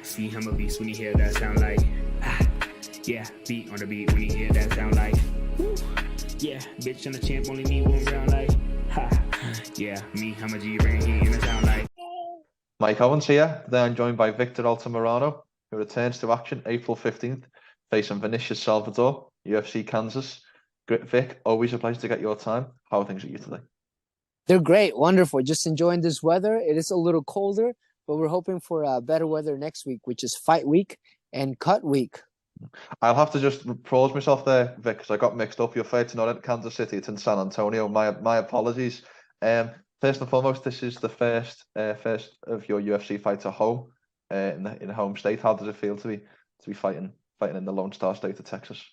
See him a beast when he hear that sound like yeah, beat on the beat when he hear that sound like woo. Yeah, bitch on the champ only need one round like yeah, me, I'm a G-Ran, he in the sound like Mike Owens here. Today I'm joined by Victor Altamirano, who returns to action April 15th, facing Vinicus Salvador, UFC Kansas. Vic, always a pleasure to get your time. How are things with you today? They're great, wonderful. Just enjoying this weather. It is a little colder, but we're hoping for better weather next week, which is fight week and cut week. I'll have to just pause myself there, Vic, because I got mixed up. Your fight's not in Kansas City; it's in San Antonio. My apologies. First and foremost, this is the first of your UFC fights at home, in the home state. How does it feel to be fighting in the Lone Star State of Texas?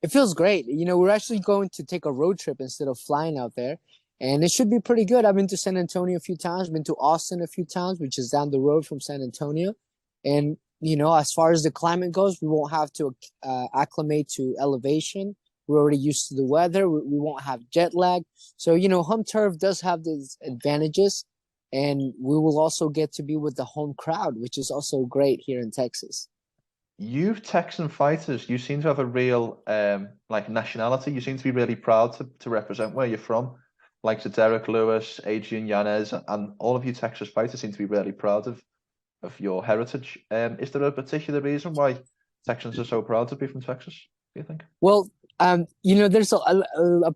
It feels great. You know, we're actually going to take a road trip instead of flying out there, and it should be pretty good. I've been to San Antonio a few times, been to Austin a few times, which is down the road from San Antonio. And, you know, as far as the climate goes, we won't have to acclimate to elevation. We're already used to the weather. We won't have jet lag. So, you know, home turf does have these advantages, and we will also get to be with the home crowd, which is also great here in Texas. You Texan fighters, you seem to have a real nationality. You seem to be really proud to represent where you're from. Like Derek Lewis, Adrian Yanez, and all of you Texas fighters seem to be really proud of your heritage. Is there a particular reason why Texans are so proud to be from Texas, do you think? Well, you know, there's a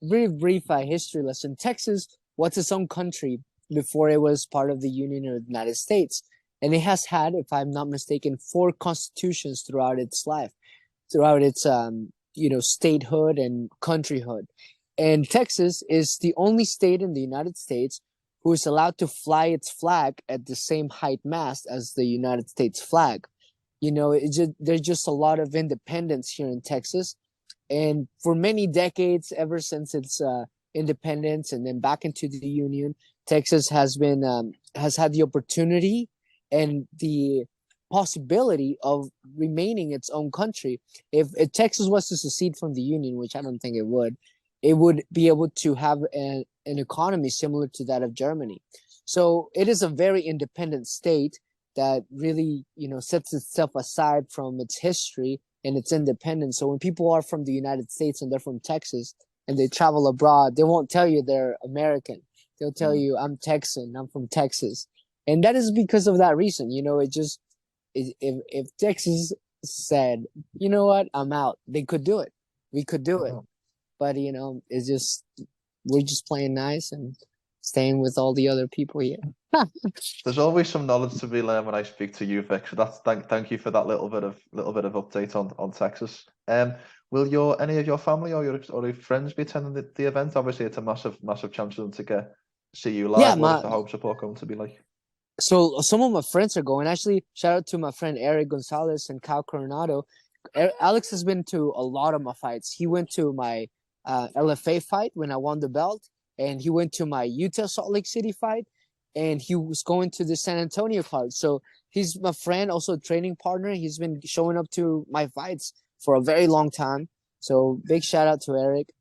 very brief history lesson. Texas was its own country before it was part of the Union of the United States. And it has had, if I'm not mistaken, 4 constitutions throughout its life, throughout its, statehood and countryhood. And Texas is the only state in the United States who is allowed to fly its flag at the same height mast as the United States flag. You know, there's just a lot of independence here in Texas. And for many decades, ever since its independence and then back into the Union, Texas has had the opportunity and the possibility of remaining its own country. If Texas was to secede from the Union, which I don't think it would be able to have an economy similar to that of Germany. So it is a very independent state that really, you know, sets itself aside from its history and its independence. So when people are from the United States and they're from Texas and they travel abroad, they won't tell you they're American. They'll tell you, I'm Texan, I'm from Texas. And that is because of that reason. You know, if Texas said, you know what, I'm out, they could do it. We could do it. But, you know, we're just playing nice and staying with all the other people here. There's always some knowledge to be learned when I speak to you, Vic. So thank you for that little bit of update on Texas. Will any of your family or your friends be attending the event? Obviously, it's a massive chance for them to see you live. Yeah, what's the home support going to be like? So some of my friends are going. Actually, shout out to my friend Eric Gonzalez and Kyle Coronado. Alex has been to a lot of my fights. He went to my LFA fight when I won the belt, and he went to my Utah Salt Lake City fight, and he was going to the San Antonio card. So he's my friend, also a training partner. He's been showing up to my fights for a very long time. So big shout out to Eric.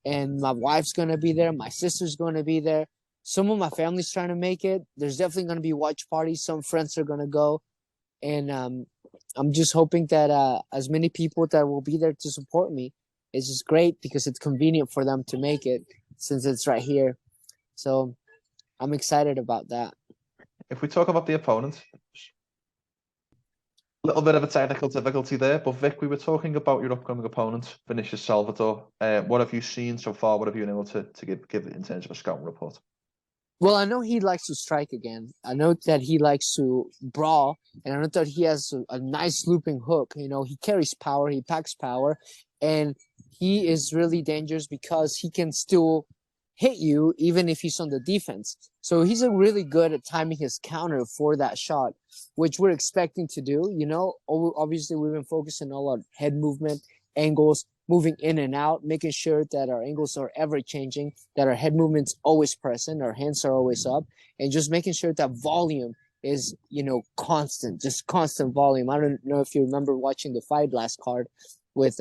And my wife's going to be there. My sister's going to be there. Some of my family's trying to make it. There's definitely going to be watch parties. Some friends are going to go. And I'm just hoping that as many people that will be there to support me, it's just great because it's convenient for them to make it since it's right here. So I'm excited about that. If we talk about the opponent, a little bit of a technical difficulty there, but Vic, we were talking about your upcoming opponent, Vinicus Salvador. What have you seen so far? What have you been able to give in terms of a scouting report? Well, I know he likes to strike again. I know that he likes to brawl, and I know that he has a nice looping hook. You know, he carries power, he packs power, and he is really dangerous because he can still hit you even if he's on the defense. So he's really good at timing his counter for that shot, which we're expecting to do. You know, obviously we've been focusing all on head movement, angles, moving in and out, making sure that our angles are ever changing, that our head movement's always present, our hands are always up, and just making sure that volume is, you know, constant, just constant volume. I don't know if you remember watching the fight last card with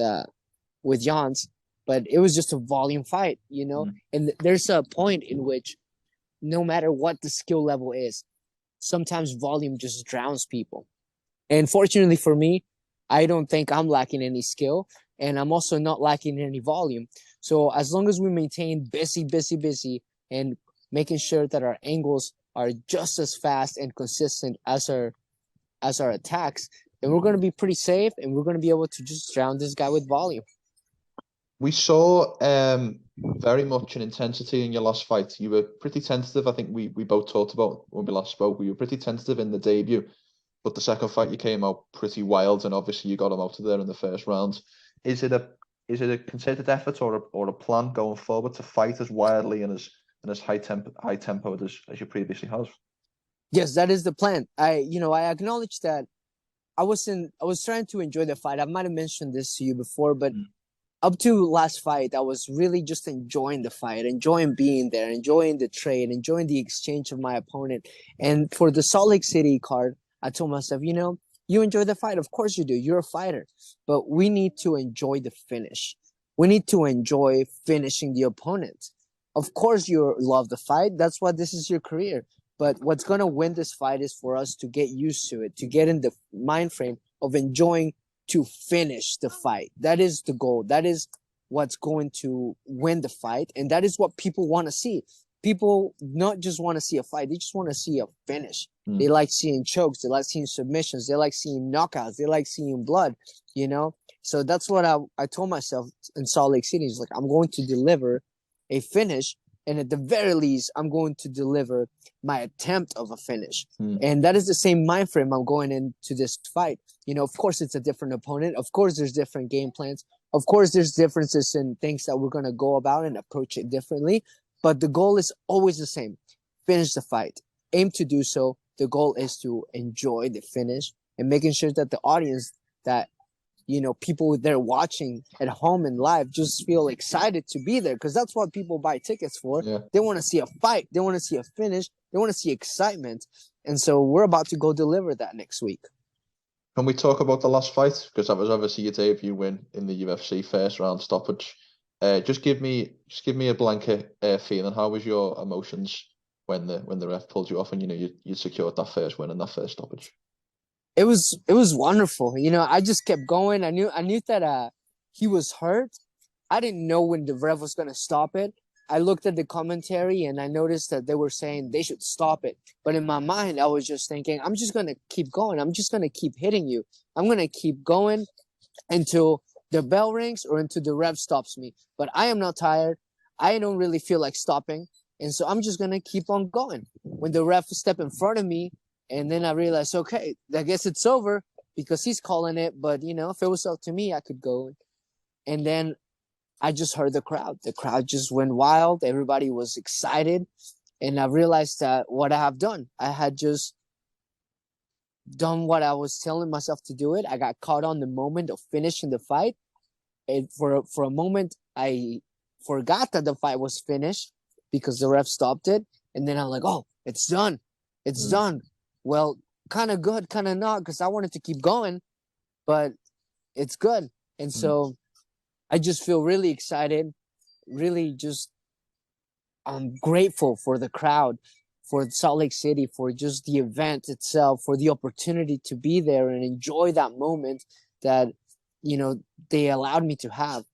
Jans, but it was just a volume fight, you know. And there's a point in which no matter what the skill level is, sometimes volume just drowns people. And fortunately for me, I don't think I'm lacking any skill, and I'm also not lacking any volume. So as long as we maintain busy, and making sure that our angles are just as fast and consistent as our attacks, then we're going to be pretty safe, and we're going to be able to just drown this guy with volume. We saw very much an intensity in your last fight. You were pretty tentative. I think we both talked about when we last spoke. We were pretty tentative in the debut, but the second fight you came out pretty wild, and obviously you got him out of there in the first round. Is it a concerted effort or a plan going forward to fight as wildly and as high tempo as you previously have? Yes, that is the plan. I acknowledge that I was trying to enjoy the fight. I might have mentioned this to you before, but up to last fight, I was really just enjoying the fight, enjoying being there, enjoying the trade, enjoying the exchange of my opponent. And for the Salt Lake City card, I told myself, you enjoy the fight. Of course you do. You're a fighter. But we need to enjoy the finish. We need to enjoy finishing the opponent. Of course you love the fight. That's why this is your career. But what's going to win this fight is for us to get used to it, to get in the mind frame of enjoying to finish the fight. That is the goal. That is what's going to win the fight. And that is what people want to see. People not just want to see a fight. They just want to see a finish. They like seeing chokes. They like seeing submissions. They like seeing knockouts. They like seeing blood, So that's what I told myself in Salt Lake City. It's like, I'm going to deliver a finish. And at the very least, I'm going to deliver my attempt of a finish. And that is the same mind frame I'm going into this fight. Of course, it's a different opponent. Of course, there's different game plans. Of course, there's differences in things that we're going to go about and approach it differently. But the goal is always the same. Finish the fight. Aim to do so. The goal is to enjoy the finish and making sure that the audience, that people they're watching at home and live just feel excited to be there, because that's what people buy tickets for. Yeah. They want to see a fight. They want to see a finish. They want to see excitement. And so we're about to go deliver that next week. Can we talk about the last fight? Because that was obviously your debut win in the UFC, first round stoppage. Just give me a blanket feeling. How was your emotions when the ref pulled you off and you secured that first win and that first stoppage? It was wonderful. I just kept going. I knew that he was hurt. I didn't know when the ref was gonna stop it. I looked at the commentary and I noticed that they were saying they should stop it. But in my mind, I was just thinking, I'm just gonna keep going. I'm just gonna keep hitting you. I'm gonna keep going until the bell rings or until the ref stops me. But I am not tired. I don't really feel like stopping. And so I'm just gonna keep on going. When the ref stepped in front of me, and then I realized, okay, I guess it's over because he's calling it. But, if it was up to me, I could go. And then I just heard the crowd. The crowd just went wild. Everybody was excited. And I realized that what I have done, I had just done what I was telling myself to do it. I got caught on the moment of finishing the fight. And for a moment, I forgot that the fight was finished because the ref stopped it. And then I'm like, oh, it's done. It's done. Well, kind of good, kind of not, because I wanted to keep going, but it's good. And so I just feel really excited, really just I'm grateful for the crowd, for Salt Lake City, for just the event itself, for the opportunity to be there and enjoy that moment that, they allowed me to have.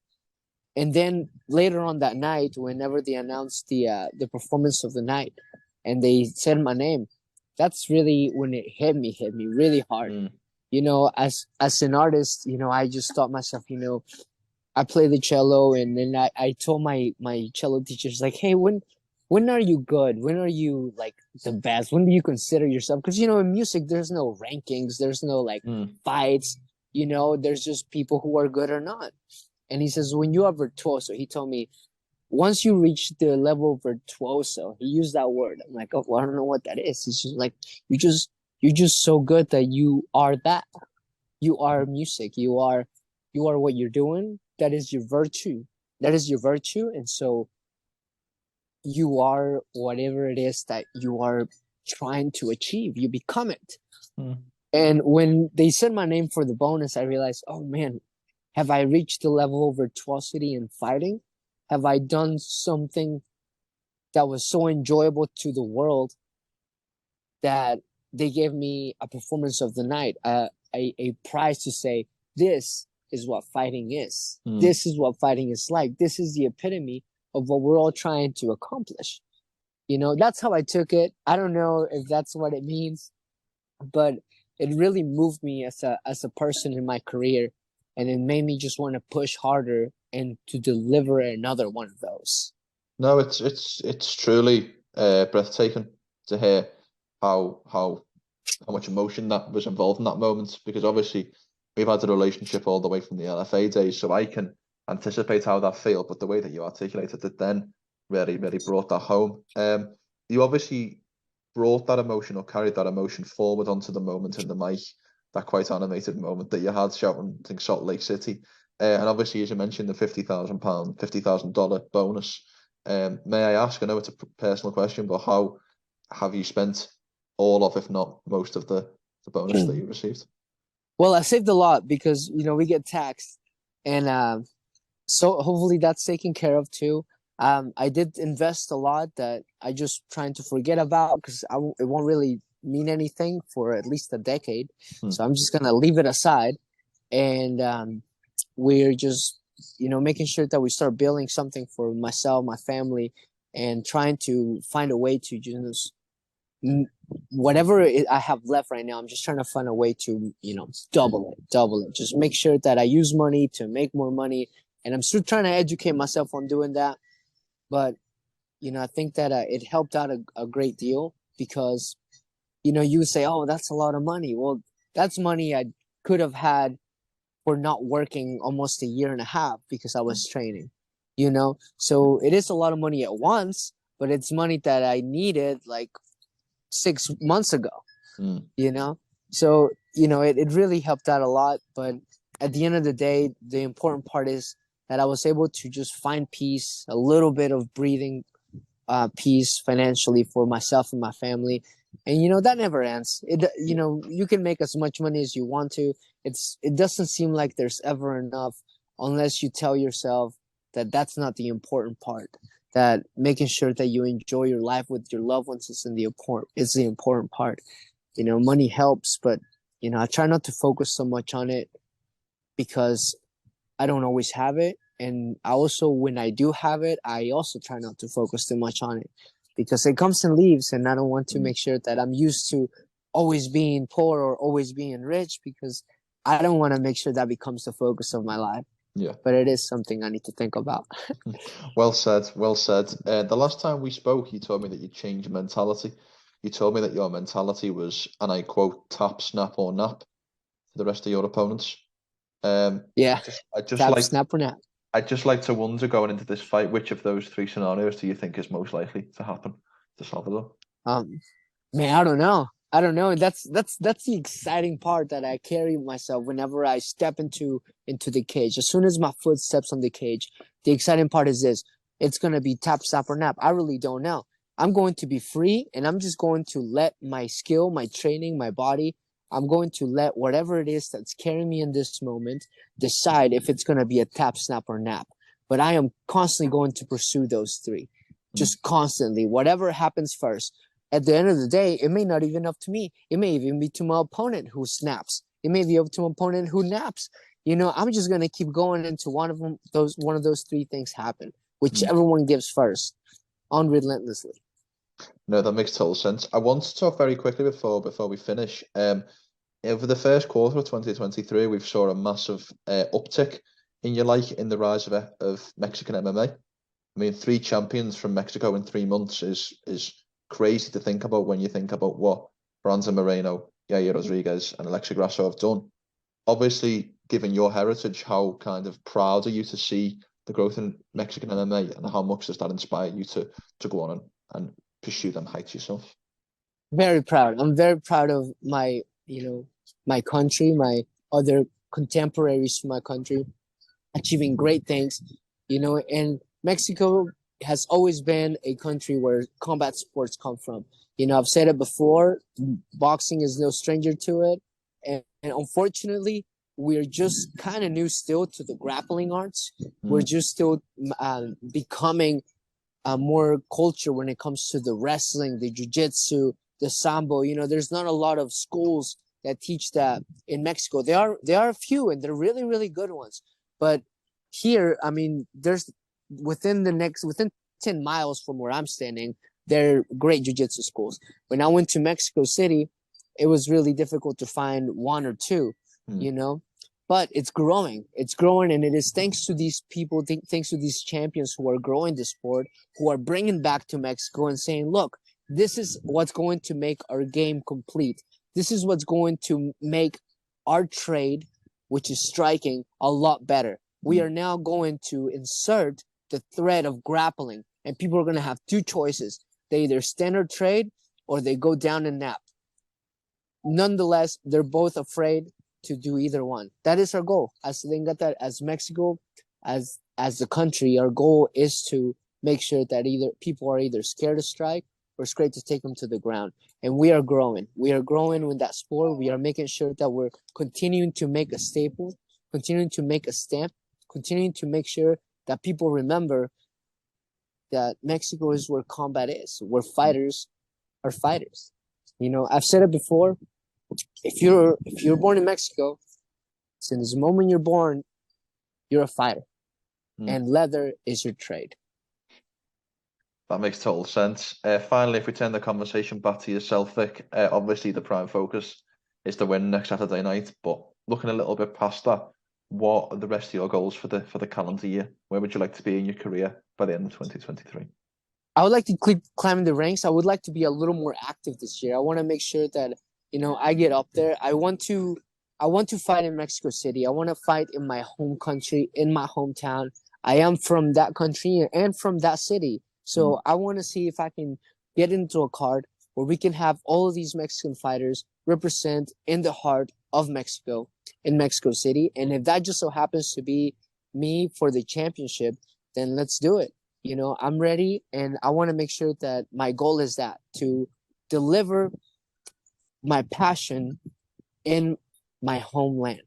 And then later on that night, whenever they announced the performance of the night and they said my name, that's really when it hit me really hard. As an artist, I just thought myself, I play the cello, and then I told my cello teachers, like, hey, when are you good? When are you like the best? When do you consider yourself? Because in music, there's no rankings, there's no fights, there's just people who are good or not. And he says, when you are virtuoso, he told me, once you reach the level of virtuoso, he used that word. I'm like, oh, well, I don't know what that is. It's just like, you're just so good that you are that. You are music. You are what you're doing. That is your virtue. That is your virtue. And so you are whatever it is that you are trying to achieve. You become it. And when they said my name for the bonus, I realized, oh man, have I reached the level of virtuosity in fighting? Have I done something that was so enjoyable to the world that they gave me a performance of the night, a prize to say, this is what fighting is. This is what fighting is like. This is the epitome of what we're all trying to accomplish. That's how I took it. I don't know if that's what it means, but it really moved me as a person in my career, and it made me just want to push harder and to deliver another one of those. No, it's truly breathtaking to hear how much emotion that was involved in that moment, because obviously we've had a relationship all the way from the LFA days, so I can anticipate how that felt, but the way that you articulated it then really, really brought that home. You obviously brought that emotion or carried that emotion forward onto the moment in the mic, that quite animated moment that you had shouting, I think, Salt Lake City. And obviously, as you mentioned, the $50,000 bonus. May I ask, I know it's a personal question, but how have you spent all of, if not most of the bonus that you received? Well, I saved a lot because, we get taxed, and so hopefully that's taken care of too. I did invest a lot that I just trying to forget about because it won't really mean anything for at least a decade. So I'm just going to leave it aside. And we're just, making sure that we start building something for myself, my family, and trying to find a way to just whatever I have left right now. I'm just trying to find a way to, double it. Just make sure that I use money to make more money. And I'm still trying to educate myself on doing that. But, I think that it helped out a great deal because, you would say, oh, that's a lot of money. Well, that's money I could have had for not working almost a year and a half because I was training, So it is a lot of money at once, but it's money that I needed like 6 months ago, So, it really helped out a lot. But at the end of the day, the important part is that I was able to just find peace, a little bit of breathing peace financially for myself and my family. And, that never ends. You can make as much money as you want to. It doesn't seem like there's ever enough unless you tell yourself that that's not the important part, that making sure that you enjoy your life with your loved ones is the important part. Money helps, but, I try not to focus so much on it because I don't always have it. And I also, when I do have it, I also try not to focus too much on it because it comes and leaves. And I don't want to make sure that I'm used to always being poor or always being rich because I don't want to make sure that becomes the focus of my life. Yeah. But it is something I need to think about. Well said. Well said. The last time we spoke, you told me that you changed mentality. You told me that your mentality was, and I quote, tap, snap, or nap for the rest of your opponents. Yeah. I just tap, like snap, or nap. I'd just like to wonder, going into this fight, which of those three scenarios do you think is most likely to happen to Salvador? Man, I don't know. That's the exciting part that I carry myself whenever I step into the cage. As soon as my foot steps on the cage, the exciting part is this. It's going to be tap, snap, or nap. I really don't know. I'm going to be free, and I'm just going to let my skill, my training, my body, I'm going to let whatever it is that's carrying me in this moment decide if it's going to be a tap, snap, or nap. But I am constantly going to pursue those three, just constantly, whatever happens first. At the end of the day, it may not even up to me. It may even be to my opponent who snaps. It may be up to an opponent who naps. I'm just going to keep going until one of those three things happen, whichever one gives first, unrelentlessly. No, that makes total sense. I want to talk very quickly before we finish. Over the first quarter of 2023, we've saw a massive uptick in the rise of Mexican MMA. I mean, 3 champions from Mexico in 3 months is crazy to think about when you think about what Altamirano, Yair Rodriguez, and Alexa Grasso have done. Obviously, given your heritage, how kind of proud are you to see the growth in Mexican MMA, and how much does that inspire you to go on and pursue them heights yourself? Very proud. I'm very proud of my country, my other contemporaries from my country, achieving great things, and Mexico has always been a country where combat sports come from. I've said it before, boxing is no stranger to it. And unfortunately, we're just kind of new still to the grappling arts. We're just still becoming more culture when it comes to the wrestling, the jiu-jitsu, the sambo. There's not a lot of schools that teach that in Mexico. There are a few, and they're really, really good ones. But here, I mean, there's within 10 miles from where I'm standing, they're great jiu-jitsu schools. When I went to Mexico City, it was really difficult to find one or two, but it's growing. It's growing, and it is thanks to these people, thanks to these champions who are growing the sport, who are bringing back to Mexico and saying, look, this is what's going to make our game complete. This is what's going to make our trade, which is striking, a lot better. We are now going to insert the thread of grappling, and people are going to have two choices. They either standard trade or they go down and nap. Nonetheless, they're both afraid to do either one. That is our goal. As Mexico, as the country, our goal is to make sure that either people are either scared to strike or scared to take them to the ground. And we are growing. We are growing with that sport. We are making sure that we're continuing to make a staple, continuing to make a stamp, continuing to make sure that people remember that Mexico is where combat is, where fighters are fighters. I've said it before. If you're born in Mexico, since the moment you're born, you're a fighter, and leather is your trade. That makes total sense. Finally, if we turn the conversation back to yourself, Vic, obviously the prime focus is the win next Saturday night. But looking a little bit past that, what are the rest of your goals for the calendar year? Where would you like to be in your career by the end of 2023? I would like to keep climbing the ranks. I would like to be a little more active this year. I want to make sure that I get up there. I want to fight in Mexico City. I want to fight in my home country, in my hometown. I am from that country and from that city. So I want to see if I can get into a card where we can have all of these Mexican fighters represent in the heart of Mexico, in Mexico City. And if that just so happens to be me for the championship, then let's do it. I'm ready, and I want to make sure that my goal is to deliver my passion in my homeland.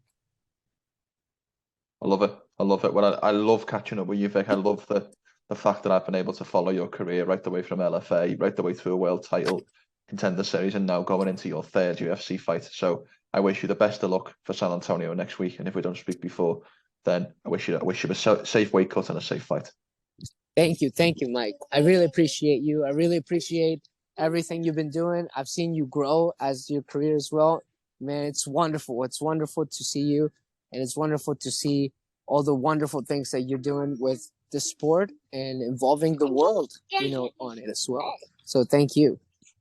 I love it. I love it. Well, I love catching up with you, Vic. I love the fact that I've been able to follow your career right the way from LFA, right the way through a world title contender series, and now going into your third UFC fight. So I wish you the best of luck for San Antonio next week. And if we don't speak before, then I wish you a safe weight cut and a safe fight. Thank you, Mike. I really appreciate you. I really appreciate everything you've been doing. I've seen you grow as your career as well. Man, it's wonderful. It's wonderful to see you, and it's wonderful to see all the wonderful things that you're doing with the sport and involving the world, on it as well. So thank you.